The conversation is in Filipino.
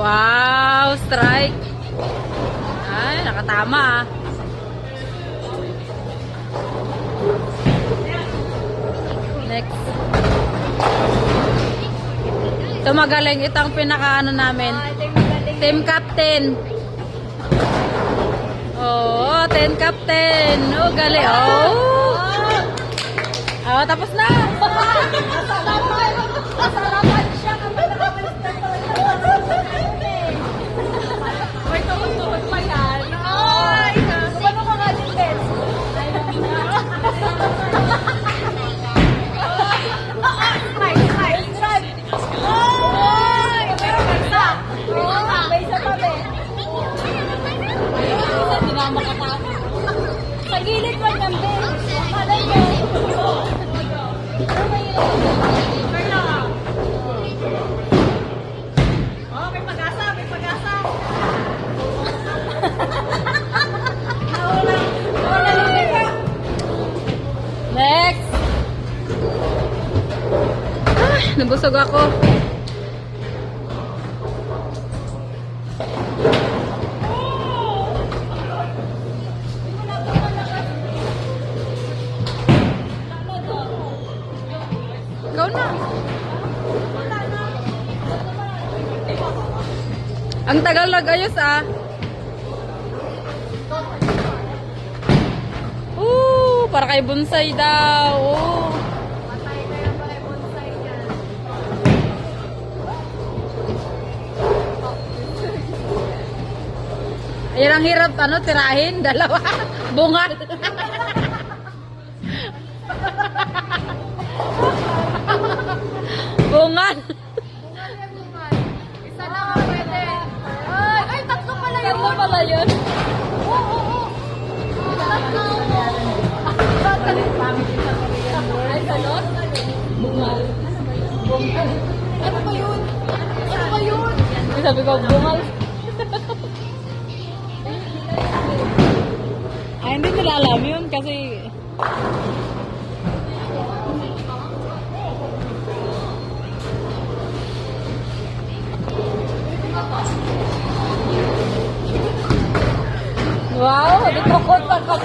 Wow, strike. Ay, nakatama ah. Next. Ito magaling. Ito ang pinaka-ano namin. Team captain. Oh, team captain. Oh, galing. Oh. Oh, tapos na. Masarapan siya kapag nakapalistan pa rin. May tuhod-tuhod pa yan. Ay! Gumano ka nga din, Bes? Strike! Ay! Pero isa! May isa pa, Bes. Hindi na makatapos. Sa gilid mo yan, Bes. Malay mo. May pag-asa, may pag-asa. Nawala lang ka. Next. Ay, nabusog ako. Ikaw na. Ang tagal nag-ayos ah. Para kay bonsai daw. Patay na yan pala yung bonsai niyan. Ayan ang hirap, ano, tirahin. Dalawa. Bungal. Bungal. Isa lang ang pwede. Ay, tatlo pala yun. Tatlo pala yun. Oo. Tatlo. Ay, salot? Bungal. Bungal. Ano ba yun? Ano ba yun? Sabi ko, bungal. Ay, hindi nila alam yun kasi... Wow, nagkukot pa ka.